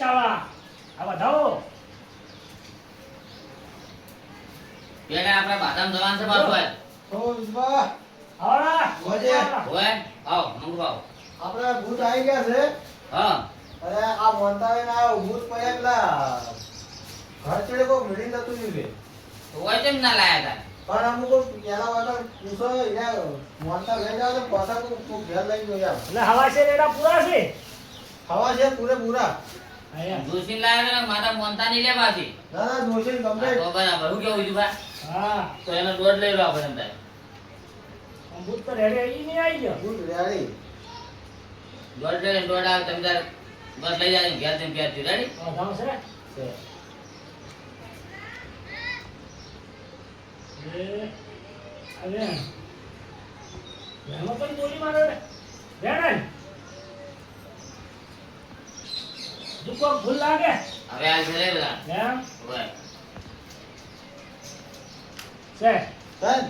રિક્ષાવાળા આ વધાવો બેટા આપણે બાદામ જવાનું છે બાપુ ઓ વિશ્વા આવડા વજે ઓય આવ મંગવાઓ આપણે ભૂત આવી ગયા છે હા અરે આ મોંતાવે ના ભૂત પડ્યા પેલા ઘર ચડે કો મિલી નતું નીકળે તો ઓય કેમ ના લાયા તા પણ અમુક પેલા વાળા પૂછો યાર મોંતા લઈ જાવ તો પાછા કો ઘર લઈ ગયો યાર એટલે હવા છે રેડા પૂરા છે હવા છે પૂરેપૂરા આયા જોશી લાયા ને માતા મોનતા ની લેવાથી ના ના જોશે ગમે તો બરાબર હું કેવું છું બા હા તો એનો દોડ લઈ લો આપણે અંદર અમૃત તો રેડે ઈ નહીં આવી ગયો ભૂત રેડી દોડ લઈને દોડ આવે તમે તાર બસ લઈ જાય ઘેર જઈને ઘેર થી રેડી વધાવો છે છે એ અરે એમાં પણ ગોળી મારે રે રેડે દુકો ભૂલ લાગે હવે આ છે રે બધા એમ ઓય છે તન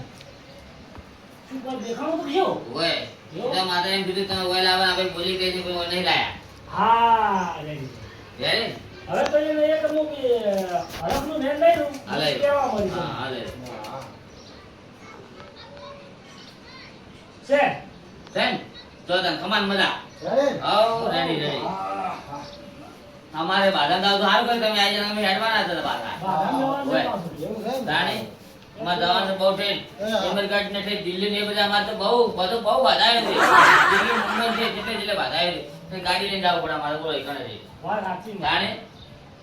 શું કોઈ દેખાણું તો કેવું ઓય તો માતા એમ કીધું તમે ઓય લાવવા આપણે બોલી કઈ નહીં કોઈ નહીં લાયા હા રેડી રેડી હવે તો એને એક અમુક હરફનું નેટ લઈ લઉં હાલે કેવા મળી હા હાલે છે સેન તો તને કમાન મજા રેડી આવ રેડી રેડી અમારે બાધા દાવ તો સારું કર્યું તમે આજે અમે હેડવાના હતા બાધા ઓય એવું છે ને? રાણી અમાર જવાનું બહુ ટ્રેન અમેરિકા ને ટ્રેન દિલ્હી ને એ બધા અમારે તો બધું બહુ વધારે છે દિલ્હી મુંબઈ છે જેટલે વધારે છે ગાડી લઈને જવું પડે અમારે બોલો એકને જઈ વાત સાચી ને. રાણી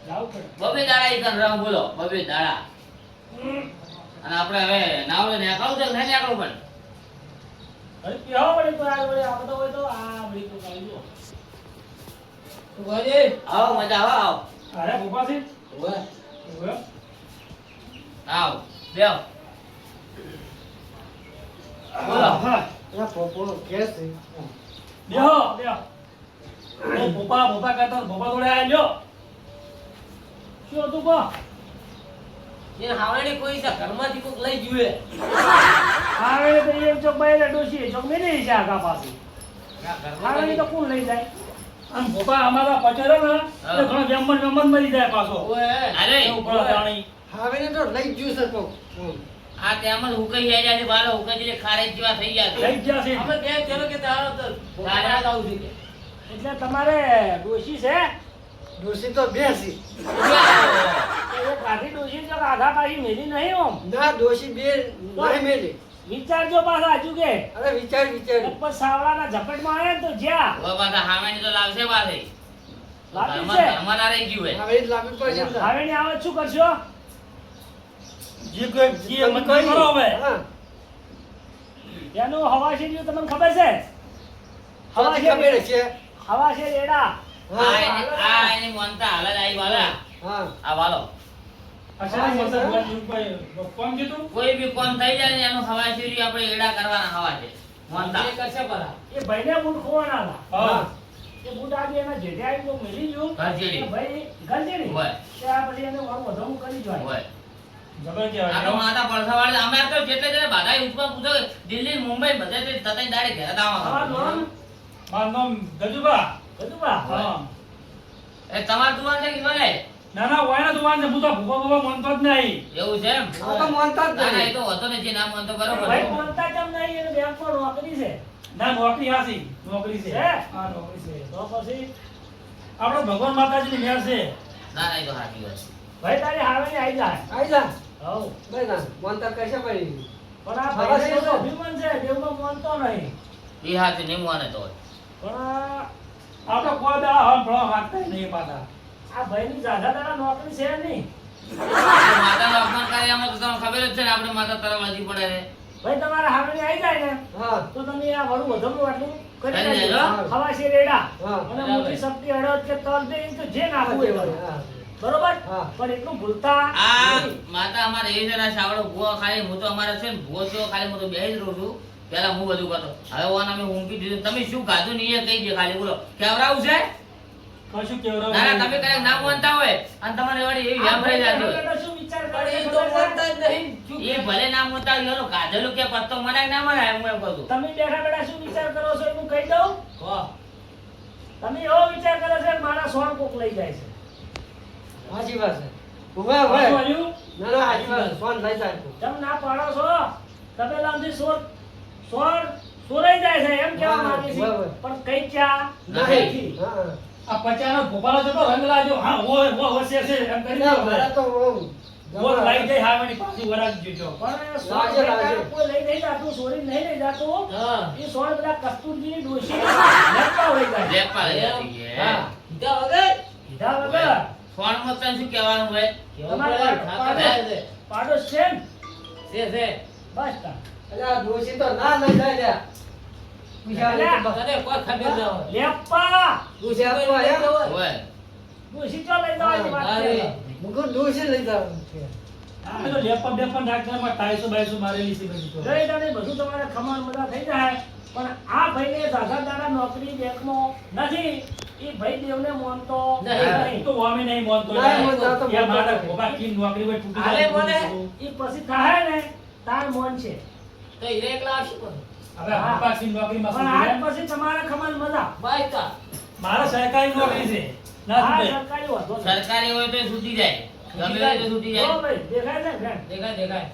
જાવું પડે બબે દાડા એકન રહું બોલો બબે દાડા અને આપણે હવે નાવ લઈને આવું છે ને આકડું પણ અરે કેવો પડે તો આ વડે આ બધો હોય તો આ બધી તો કાઈ જો તું ગોજી આવો મજા આવો આવો અરે ભોપાસી ઓય ઓય આવો બેહો બોલો હા ના પોપો કેસ છે બેહો બેહો ઓ ભોપા કહેતો ભોપા જોડે આ લ્યો શું હતું કો એ હાવણી કોઈ છે ઘરમાંથી કોક લઈ જુએ આવે તો એક ચોક બાયલા ડોશી ચોક મેલી છે આગા પાછી આવે તો કોણ લઈ જાય આમ ભોપા અમારા પચરો ને એ ઘણો જમન મરી જાય પાછો અરે એવું પડે જાણી હવે ને તો લઈ જ્યું છે કોક આ તેમ જ હુકાઈ જાય છે બાલો હુકાઈ એટલે ખારેજ જેવા થઈ ગયા છે લઈ ગયા છે અમે કે ચલો કે તારો તો તારા જ આવું છે એટલે તમારે ડોશી છે ડોસી તો બેસી એ કાઢી ડોશી જો આધા પાછી મેલી નહીં ઓમ ના ડોસી બે નહીં મેલી વિચારજો પાછા હજુ કે અરે વિચાર ઉપર સાવડાના ઝપટમાં આવે ને તો જ્યાં હવે પાછા હામેની તો લાવશે પાછી લાગી ઘરમાં છે ઘરમાં ના રહી ગયું હોય હવે જ લાંબી પડશે ને. હવે ને આવે શું કરશો જી કોઈ જી એમ જ કરો હવે. હા એનું હવા છે તમને ખબર છે હવા હવા ખબર છે છે હવા છે રેડા આ એની મોનતા હાલ જ આવી વાલા હા આ વાલો કોઈ બી કોમ થઈ જાય ને એનું હવા શીરી આપણે એડા કરવાના હવા છે મોનતા એ ભાઈને બૂટ ખોવાના હતા હા એ બૂટ આજે એના જેઠે આવી તો મેલી ગયો ઘરજેડી. એ ભાઈ ગરજેડી હોય. ત્યાં પછી એને મારું વધારું કરી જોય હોય આ તો માતા પડસાવાળી અમે તો જેટલે જેટલે બાધા ઉઠવા પૂછો દિલ્હી મુંબઈ બધે તે તતઈ દાડે ઘરે દાવા ગજુબા હા. એ તમાર દુવાન છે કે ભલે ના ના વાયના દુવાન છે હું તો ભૂપા મનતો જ નહીં એવું છે એમ આ તો માનતા જ ના ના એ નહીં તો હતો ને જે નામ માનતો બરોબર ભાઈ મનતા કેમ નહીં એને બેંકમાં નોકરી છે ના નોકરી હાસી નોકરી છે હે? હા નોકરી છે તો પછી આપણો ભગવાન માતાજીની મહેર છે ના ના એ તો સાચી વાત છે. ભાઈ તારી હાવે ને આવી જાય આઈ જા હવ ભાઈ ના માનતા કશે પડી પણ આ હવા ભાઈને છે તો તો. અભિમાન છે દેવમાં માનતો નહીં એ હાથે નહીં માને તો પણ આ આપણો કોઈ દા હમ ભળો હાથતા નહીં પાછા આ ભાઈની જાજા દાડા નોકરી છે નહીં માતાનું અપમાન કરે એમાં તો તમને ખબર જ છે ને આપણે માતા તરફ હજી પડે છે ભાઈ તમારે હાવે ને આવી જાય ને હા તો તમે આ વડું વધારું આટલું કરી કરી દેજો દેજો. હવા છે રેડા હા. અને મોટી શક્તિ અડદ કે તલ દે ઈ તો જે નાખવું એ વળે. હા બરોબર હા. પણ એટલું ભૂલતા આ નહીં. માતા અમારે એ જરા સાવડો ભૂવો ખાલી હું તો અમારે છે ને ભૂવો થયો ખાલી હું તો બેહી જ રહું છું પેલા હું બધું કરતો હવે ઓન અમે ઊંઘી દીધું તમે શું ખાધું ને એ કહી દે ખાલી બોલો કેવરાવું છે કશું કેવરાવ ના ના તમે કદાચ ના માનતા હોય અને તમારે વળી એવી આ વ્યામ રહી ભાઈ જતી હોય બેઠો શું વિચાર કરે પણ એ છે તો ખબર છે? માનતા જ નહીં એ ભલે ના માનતા હોય એનો કાઢેલું કે પત્તો મનાય ના મનાય હું એમ કહું છું. તમે બેઠા બેઠા શું વિચાર કરો છો એનું કહી દઉં કહો. તમે એવો વિચાર કરો છો કે મારા સોન કોક લઈ જાય છે હાચી વાત છે. ઉભા પાછું ઉભા. આવ્યું? ના ના હાચી વાત છે. ફોન લઈ જાય તું. તમે ના પાડો છો તબેલામાંથી સોરાઈ જાય છે એમ કહેવા હા, માંગે છે બરાબર. પણ કઈ ચા નહીં. નથી. હા. આ પચાનો ભોપાલો જતો રંગ લાગ્યો હા ઓ છે એમ કરી ના, દો મારા તો ઓમ. બોલ લઈ જાય હાવણી પાછી વરાજ જોજો પણ સોળ લાગે, બેટા લાગે. કોઈ લઈ નહીં જાતું સોરી નહીં લઈ જાતું હા. એ સોળ બધા કસ્તુરજીની ડોશી લેપા હોય જાય લેપા લઈ જતી છે. હા. કીધા વગર? કીધા વગર ફોનમાં તને શું કહેવાનું હોય? તમારે પાડોશ છે ને? છે. બસ તા. અલ્યા, ડોશી તો ના લઈ જાય લ્યા. વિચારે તો બસ. તને કોઈ ખબર ના હોય. લેપા ડોશી આપવા આયા? હોય. ડોશી ચો લઈ જવાની વાત ના છે રે. મુકુટ ડોશી લઈ જવાનું છે. અમે તો લેપા બેપા નાખવામાં ટાઈસો બાઈસો મારેલી છે બધી તો લઈ જાને બધું તમારે ખમાણ બધા થઈ જાય પણ આ ભાઈને દાદા દાડા નોકરી બેંકમાં નથી એ ભાઈ દેવને માનતો નહીં. તો વામે નહીં માનતો નહીં માનતો, તો એ મારા માનતો. ભોગા કી નોકરી પર તૂટી આલે મને. એ પછી થાય ને તાર મોન છે તો હીરે એકલા આવશે પણ. હવે ભોગા કી નોકરીમાં પણ આજ પછી તમારે ખમાણ મજા બાય કા. મારા સરકારી નોકરી છે ના સરકારી વાંધો નહીં. સરકારી હોય તો છૂટી જાય. ગમે હોય તો છૂટી જો જાય. ભાઈ દેખાય છે ને દેખાય દેખાય.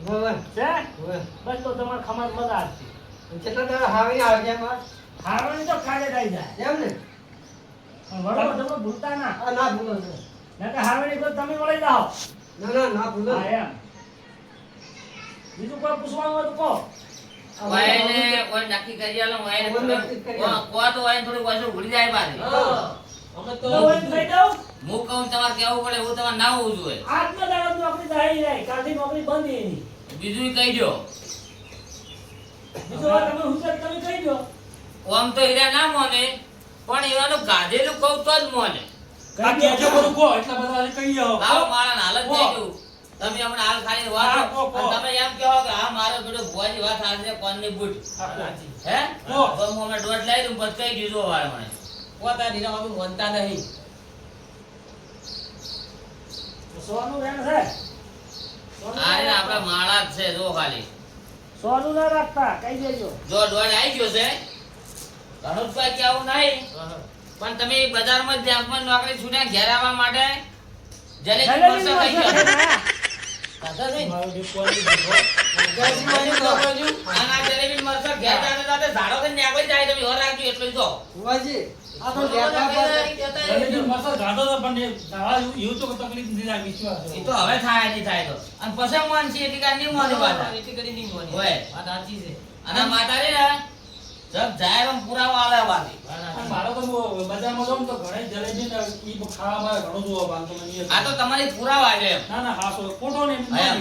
બરાબર. છે હવે. બસ તો તમારે ખમાણ મજા આવશે કેટલા દાડા હાવી આવજે એમાં? હારવાની તો ખાડે થઈ જાય એમ ને? પણ વડો તમે ભૂલતા ના આ ના ભૂલો છો. નકર હારવાની તો તમે વળી જાઓ ના ભૂલો. હા એમ બીજું કોઈ પૂછવાનું હોય તો કહો વાયને ઓય નક્કી કરી આલો વાયને ઓય થોડું નક્કી કરી આલો. કો તો વાયને થોડું પાછું ભૂલી જાય પાછી. હા. અમે તો તો વળી થઈ જાઓ હું કહું તમારે કેવું પડે એવું તમારે ના હોવું જોઈએ. આજનો દાડો નોકરી જાય જાય કાલથી નોકરી બંધ એની બીજું કહી દો. બીજું વાત તમે હુજત તમે કહી દો આમ તો હીરા ના મોને પણ એવાનું ગાધેલું કહું તો જ મોને. આ કેજો કરું કહો એટલા બધા આજે કહી જાઓ લાવો મારા હાલત થઈ ગયું. તમે હમણાં હાલ ખાલી વાત હા, કહો, કહો. અને તમે એમ કહો કે હા મારો બેટો ભુવાજી વાત હાલશે કોણની બૂટ. હે? કહો. તો હું હમણાં દોઢ લઈ દઉં પછી કહી દીધું વાળ મને. પોતા હીરા અમે માનતા નહીં. સોનું રેણ છે આ રે આપણા માળા જ છે જો ખાલી. સોનું ના રાખતા કહી દેજો જો દોઢ આવી ગયો છે ઘણું જ કોઈ કહેવું નહીં. પણ તમે બજારમાં બેંકમાં નોકરી છૂટ્યા ઘેર આવવા માટે જલેબી મરચાં ખાઈ જાઓ. દાદા નહીં. મારું જે ક્વોલિટી દેખો અને આ જલેબી મરચાં ઘેર જાતે જાતે ઝાડો કરીને નીકળી જાય તમે ઓર રાખજો એટલું જો. ભુવાજી, આ તો તો લેતા બધા પાછા. જલેબી મસાલો ગાધો તો પણ એ દાવા એવું તો તકલીફ નથી લાગી વિશ્વાસ એ તો હવે થાય નહીં થાય તો અને પછી મોન છે એટલી કાંઈ નહીં મોને પાછા. એટલી કરી નહીં મોની. હોય. વાત સાચી છે. અને આ માતા રે ને જબ જાય એમ પુરાવો આલે પાછી. અને મારો તો બજારમાં જાઉં તો ઘણી જલેબી ને ઈ ખાવા મારે ઘણું જોવા બાંધતો મને આ તો તમારી પુરાવા છે એમ. ના હા તો ખોટો ને હા.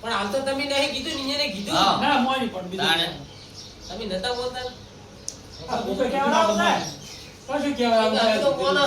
પણ હાલ તો તમે નહીં કીધું ને એને કીધું. હા. ના મોય પણ તાણે. બીજું તમે નતા બોલતા ને? આ ભૂપે કેવડાવું ને કશું કેવડાવું અમે તો બોલો.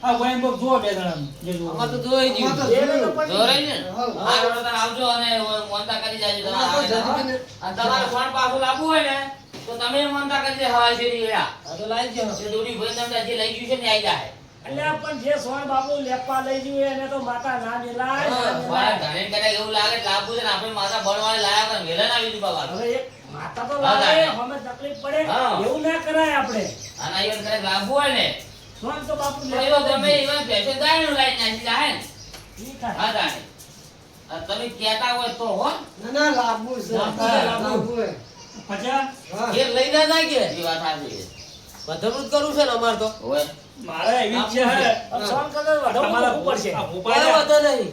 આ વાઈન બોક જુઓ બે જણા જે જુઓ અમાર તો જોઈ અમાર તો ગયું. જોયું. જોરાઈ ને? હા. આ રોડ પર આવજો અને મોનતા કરી જાજો અમાર તો તમારે. જલેબીને- અને તમારે ફોન પાછું લાવવું હોય ને તો તમે મોનતા કરી દે હવા શેરી વેળા. આ તો લાઈ ગયો. જે દોડી ભાઈ તમને જે લઈ ગયું છે ને આઈ જાય. એટલે પણ જે સોન બાપુ લેપા લઈ ગયું એને તો માતા ના મિલાય ના મારા મિલાય. ધણી કદાચ એવું લાગે કે લાવવું છે ને આપણે માથા બળવાળે લાયા હતા વેલા ના બીજું બાબા. હવે એક માતા તો હા, લાવે તાને. અમે તકલીફ પડે હા. એવું ના કરાય આપણે અને અહીંયા કદાચ લાવવું હોય ને સોન તો બાપુ તો એવો ગમે એવા પૈસે ગાયનું લાઈને નાખી જાય ને. ઈ થાય. હા તાણે. અને તમે કહેતા હોય તો હો. ના લાંબુ છે. લાંબુ છે. પચા હા. ઘેર લઈ ના જાય કે એ વાત સાચી છે. બધું કરવું છે ને અમાર તો. હોય. મારે એવી જ છે હે. હા. સોન કલર વધુ તમારા ઉપર છે આ ભૂપા કોઈ રહ્યા. વાંધો નહીં.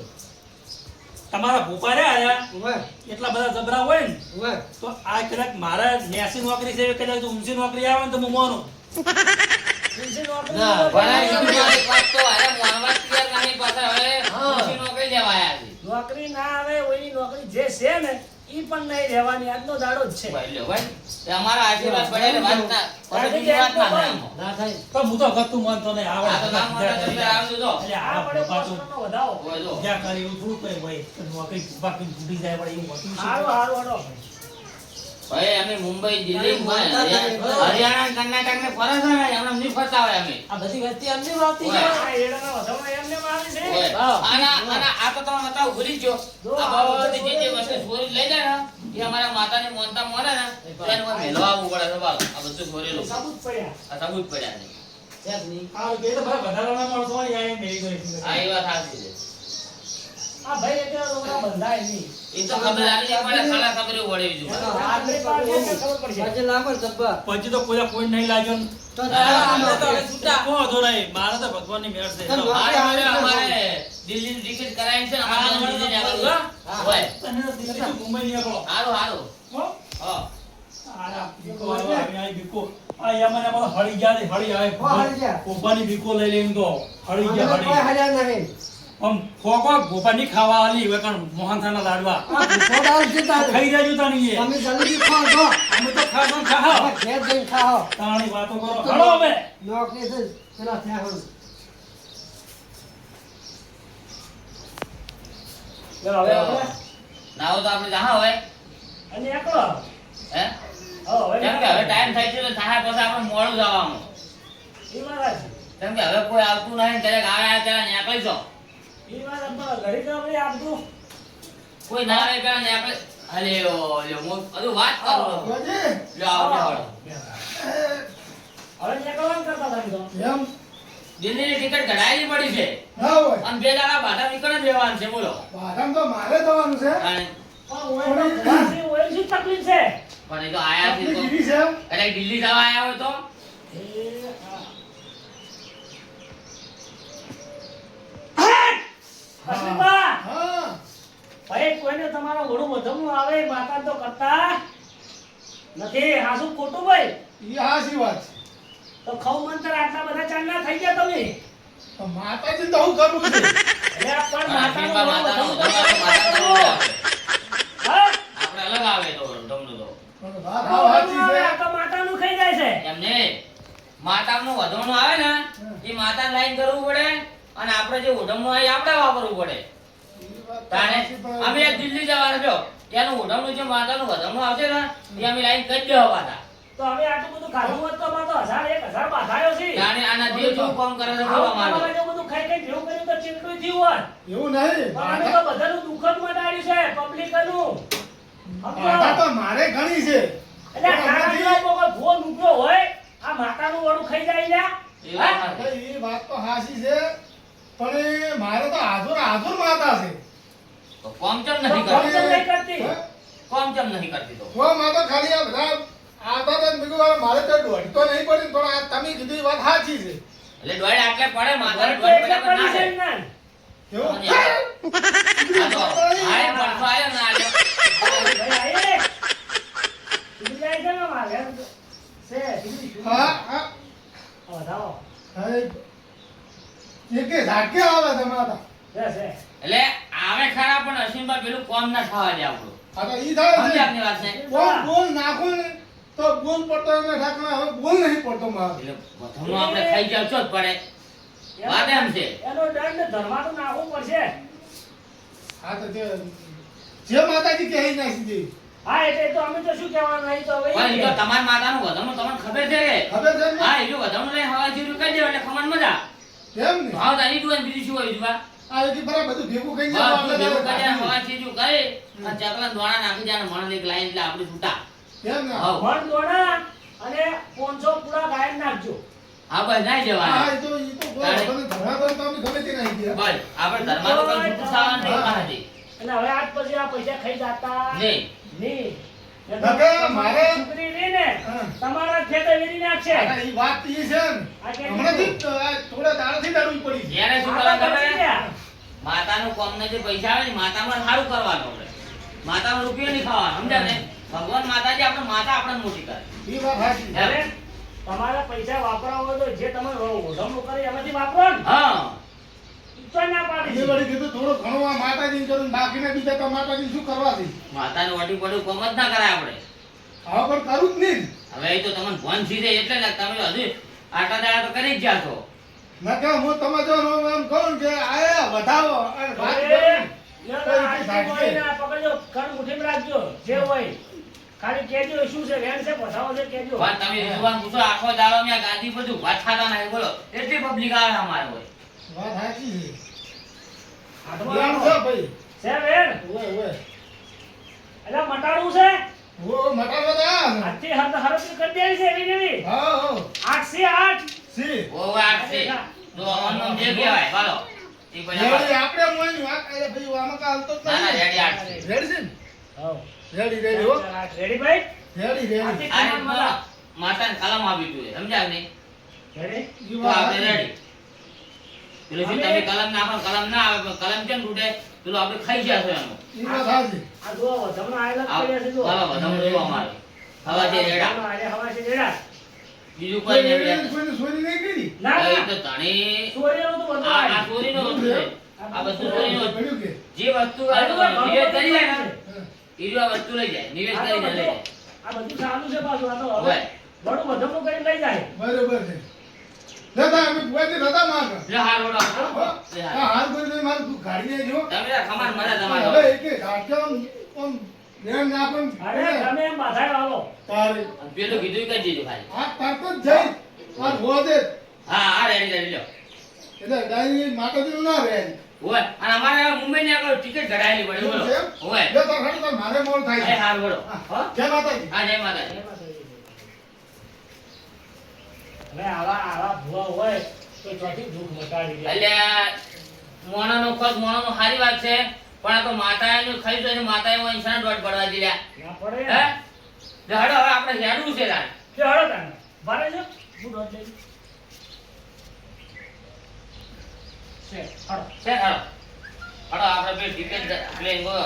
તમારા ભૂપા રહ્યા આયા ઉભા, એટલા બધા જબરા હોય ને ઉભા. તો આ કદાચ મારા નેસી નોકરી છે કદાચ ઊંચી નોકરી આવે ને તો હું માનું ઊંચી નોકરી ના, તો ભણાઈ ભણાઈ ગયું એક વાત તો અરે મોહમ્મદ ક્લિયર નહીં પાછા હવે હા. ઊંચી નોકરી લેવા આયા છે. નોકરી ના આવે ઓલી નોકરી જે છે ને ઈ પણ નહીં રહેવાની આજનો દાડો જ છે ભાઈ લ્યો ભાઈ. એ અમારા આશીર્વાદ પડે ને વાત ના પછી બીજી વાત ના થાય આમાં. ના થાય. પણ હું તો ગતું માનતો નહીં આ તો ના મોટા તમે આવજો તો. એટલે હોય આ પડે જો. પોસ્ટરનો વધાવો હોય. જ્યાં કરે એવું થોડું કઈ હોય કે નોકરી ભૂપા કઈ તૂટી જાય પડે એવું હોતું છે. હારું હડો. ભાઈ અમે મુંબઈ દિલ્હી માનતા નહીં. હરિયાણા કર્ણાટક ને ફરે છે ને એમને નહીં ફરતા હોય અમે. આ બધી વસ્તી અમને આવતી હોય. છે. આ એડાના વધાવા એમને મારી છે હોય. હા. આના આ તો તમે બતાવો ભૂલી જ ગયો. આ બધી જે વસ્તુ ચોરી લઈ જાય ને એ અમારા માતાને મોનતા મોને ને તો એને કોઈ મેળવા આવવું પડે છે બાપ. આ બધું ચોરેલું. સાબુત પડ્યા આ સબૂત પડ્યા છે. છે જ નહીં. આ એ તો ભાઈ વધારાના માણસો હોય અહીંયા મેળી ગઈ છે. આ એ વાત સાચી છે. આ ભાઈ એટલે લોકોના બંધાય નહીં. એ તો ખબર આવી નહીં પડે, ખાલા ખબર એવું વળે બીજું. આપણી પાસે એટલે ખબર પડશે. આજે લાગો ને ધબ્બા. પછી તો કોઈ નહીં લાગ્યો ને. તો આપણે તો હવે છૂટા. કોઈ વાંધો નહીં. મારે તો ભગવાનની મેળ છે. ચાલો. અમારે દિલ્હીની ટિકિટ કરાવી છે ને, અમારે દિલ્હી જવાનું છે. હોય. તને તો દિલ્હીથી મુંબઈ નીકળો. હારું, હારું. હો? હા. આ બીકો આવી બીકો. આ યમને બધો હળી ગયા છે, હળી આવે. હળી ગયા. ગોપાની બીકો લઈ લઈને તો હળી ગયા, અમે કોઈ હળી. હર્યા નહીં. આમ ખોખો ગોપાની ખાવા આલી હવે કાં મોહનથાળના લાડવા. આ ભૂખો દાળ છે તારે. ખાઈ જાજો તાણી એ. તમે જલેબી ખાઓ છો. અમે તો ખાધો ને ખાહો. હવે ઘેર જઈને ખાઓ. તાણી વાતો કરો. હળો હવે. નોકરી છે પેલા ત્યાં હોય. લ્યો હવે આપણે નાવો તો આપણે જહા હોય. અને એકલો. હે? હવે કેમ કે હવે ટાઈમ થઈ ગયો તો થાહા પછી આપણે મોડું જવાનું. ઈ વાત છે. કેમ કે હવે કોઈ આવતું નહીં, દરેક આવે ત્યારે નીકળી જાઓ. ઈ વાત આપણે ઘડી તો આપણે આપતું. કોઈ ના આવે ત્યારે નીકળે. અલે લ્યો હું બધું વાત કરું. જોજે. લ્યો આવજો હળો. હવે નીકળવાનું કરતા હતા તો. એમ દિલ્હીની ટિકિટ કઢાયેલી પડી છે ના હોય. અને 2 દાડા બાધા નીકળે દેવાનું છે, બોલો. બાદામ તો મારે જવાનું છે. અને પણ ઓય તો ઘોડાથી ઓય શું તકલીફ છે? પણ એ તો આયા છે આપણી તો દીદી છે. અરે દિલ્હી જવા આયા હોય તો અશ્વિનબા, હા. ભાઈ કોઈને તમારા ઓળું વધમું આવે માતા તો કરતા નથી. હાસુ ખોટું ભાઈ? ઈ હાચી વાત છે. તો ખવ મંતર આટલા બધા ચાંદના થઈ ગયા તમે. તો માતાજી તો હું કરવું છે. એટલે આ પણ પણ માતાનું આખીમાં ઓળું માતાનું વધમું આવે. તો આપણે અલગ આવે તો ઢમનું તો પણ વાત હાવ હાચી આવે, છે. આ તો માતાનું ખાઈ જાય છે. એમને માતાનું વધવાનું આવે ને એ માતા લાઈન કરવું પડે અને આપણે જે ઉઢમણું આવે એ આપણે વાપરવું પડે. ઈ વાત તો તાણે હાચી પણ અમે દિલ્હી જવાના છો ત્યાંનું ઉઢમણું જે માતાનું વધમણું આવશે ને એ અમે લાઈન કરી દેવા પાછા. તો હવે આટલું બધું ખાધું હોત તો અમારે તો 1000 બાધાયો છે. તાણે આના દેવ જેવું કામ કરે છે બોલો આવું અમારે. તમારે જો બધું ખાઈ ખાઈ ભેગું કર્યું તો ચીકણું થયું હોત. એવું નહીં. પણ અમે તો બધાનું દુઃખ જ મટાડ્યું છે પબ્લિકનું. બાધા તો મારે ઘણી છે. એટલે આ કાળા જેવો કોઈ ભૂવો નુકરો હોય આ માતાનું વડું ખાઈ જાય લ્યા. એ વાત હા? સાચી. હવે ઈ વાત તો હાચી છે. પણ એ મારે તો હાજર હાજર માતા છે. તો કોમ ચમ તો નથી કોમ કરતી? તો નહીં કરતી. હે? કોમ ચમ નથી કરતી તો? તો માતા ખાલી આ બધા આવતા હતા ને મેં કીધું મારે તો દોઢ તો નહીં પડી ને થોડા આ તમે કીધું ઈ વાત સાચી છે. એટલે દોડ આટલે પડે માતાને તો દોડ એટલે પડે પણ ના પડી છે થાય. ને. કેવું? અને આ તો હાય પડતો આયો ના આયો. ભાઈ આઈએ. સીધી જાય છે ને મારે. છે, સીધી શું? હા હા હા, વધાવો. હા. એકે ઝાટકે આવે છે માતા. છે. એટલે આવે ખરા પણ અશ્વિનભાઈ પેલું કોમ ના થવા દે આપણું. આ તો ઈ થાય સમજ્યા છે. આપની વાત છે? બોલ નાખો ને તો બોલ પડતો એને ઢાંકણા હવે બોલ નહીં પડતો મારે. એટલે વધમણું આપણે ખાઈ જાવ છો જ પડે. વાત એમ છે. એનો દંડ ધરવાનું નાખવું પડશે. હા તો જે માતાજી કહી નાખી દે. હા એટલે તો અમે તો શું કહેવાનું નહીં તો હવે પણ ઈ એ તો કે. તમારા માતાનું વધમણું તમને ખબર છે કે? ખબર છે ને? હા, એ જો વધમણું લઈને હવા જીરું કરી દેવા એટલે ખમણ મજા. કેમ ને? ભાવ તારી દુકાન બીજું શું હોય બીજું? આ એથી બરાબર બધું ભેગું કરી હા, આપણે ભેગું કરી ખાધું. હવા જીરું કરી અને ચકલા દોણા નાખી જાય મણ એક લાઈન એટલે આપણે છૂટા. કેમ ને? હાવ. મણ દોણા અને 500 પૂરા ગાયન નાખજો. હા બસ નાઈ હા જવાના. એ તો બધાને ધરાતો તો અમે ગમે તે નાખી દે. બસ આપણે ધર્માનું કોઈ છૂટું થવાનું નહીં નથી. અને હવે આજ પછી આ પૈસા ખાઈ જાતા નહીં. નહીં. નકે મારે- છોકરી રહી ને હા. તમારા જ ખેતર વીરી નાખશે. આ ઈ વાત ઈ છે ને. આ કે હમણાંથી જ આ થોડા દાડાથી દારૂ પડી છે. જ્યારે શું માતા કરવાનું બચી ખબર? ગયા. માતાનું કોમને જે પૈસા આવે ને માતામાં સારું કરવાનું આપણે. માતાનો રૂપિયો નહીં ખાવાનો સમજ્યા ને? ભગવાન માતાજી આપણે માતા આપણને મોટી કરે. ઈ વાત સાચી. હવે તમારા પૈસા વાપરવા હોય તો જે તમે ઓઢમણું કરી એમાંથી વાપરો ને હા. ઈ તો ના પાડી એ છે. વળી કીધું થોડું ઘણું આ માતાજીને કરું ને બાકીના બીજા તો માતાજીને શું કરવા છે? માતાને વટી પડ્યું કોમ જ ના કરાય આપણે. હવે પણ કરું જ નહીં. હવે એ તો તમને ભણ સીધે એટલે ને તમે હજુ આટલા દાડા તો કરી જ ગયા છો. નકે હું તમે જો એમ કહું ને કે આયા વધાવો અને વાત હવે કરું. લ્યો તો ને ઈ આટલી સાચી. હોય ને આ પકડજો, કણ મુઠ્ઠીમાં રાખજો, જે હોય. ખાલી કહેજો શું છે, વેણ છે, પછાવો છે, કહેજો. પણ તમે વિદ્વાન પૂછો આખો દાડો મેં ગાદી બધું વાત થતા નહીં બોલો એટલી પબ્લિક આવે અમારે હોય. વાત સાચી છે. હાથમાં ધ્યાન રાખો. છે ભાઈ. છે વેણ? ઓય ઓય. એટલે મટાડવું છે? ઓ મટાડવા તો આ ને. આજથી હરતી કરી દેવી છે એવી ને એવી. હા હા. 8 થી 8 સી ઓવે આઠ છે તો અમમ જે કહેવાય બોલો એ રેડી પછી આપણે મોય વાત આયા ભાઈ આમાં કા હાલતો જ ના ના નહીં. રેડી આઠ છે રેડી છે ને? હઉ. રેડી રેડી હો રેડી ભાઈ રેડી રેડી આ રીતના માતાને કલમ આપી તું સમજાવ નહીં રેડી તો આપણે રેડી પેલું શું તમે કલમ નાખો કલમ ના આવે પણ કલમ કેમ તૂટે પેલું આપણે ખાઈ જશે એનું ઈ વાત સાચી. આ જો વધમણો આયેલા આ પડ્યા છે જો ચાલો વધારે જોવા અમારે હવા છે રેડા વધમણો આયે હવા છે રેડા બીજું કોઈ નહીં કોઈ રેડા કોઈને સોરી નહીં કરી ના એ ના તો ધણી સોરીનો તો વધમણો આ આયે. ચોરીનો વસ્તુ છે આ વસ્તુ ચોરીનો પડ્યું કે જે વસ્તુ આ તો ઘણું નિવેશ બધું કરી જાય ને હા. એ જો આ વસ્તુ લઈ જાય નિવેશ આ તો કરીને લઈ જાય આ બધું સારું છે પાછું આ તો હવે હોય. વડું વધમણું કરીને લઈ જાય બરોબર છે દાદા અમે પોતે દાદા માર લે હાર વડો લે આ હાર હાલ કરી દે મારે તું ગાડી લઈ જો તમે યાર ખમાન મજા હવે તમારો એક એક ગાડી આમ નેમ ના પણ અરે તમે એમ બાધાય વાળો તારે પેલું કીધું કરી દીધું ખાલી આ તરત જ જઈ આ હોદે હા આ રેડી લ્યો એટલે ડાયરી માતાજીનું ના રહે હોય અને અમારે મુંબઈ ની આગળ ટિકિટ કઢાયેલી પડી બોલો હોય જો તો ખરી તો મારે મોડ થાય એ છે હાર વડો જય માતાજી હા જય માતાજી હવે આવા ભૂવા હોય તો ચોથી દુઃખ મટાડી દે એટલે મોણાનો ખોટ મોણાનો સારી વાત છે પણ આ તો માતાએનું ખાઈ તો માતાએ હું ઇન્સાન દોડ પડવા દીધા ના પડે હે જો હડો હવે આપણે હેડવું છે તાર કે હળો તાને બારે છે હું દોડ લઈ છે હળો છે હડો હડો આપણે બે ટિકિટ પ્લેન ગયો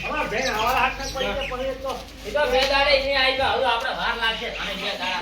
હવે બેન આવા હાથ ના પડી તો એ તો બે દાડે અહીંયા આવી ગયો હવે આપણે વાર લાગશે અને બે દાડા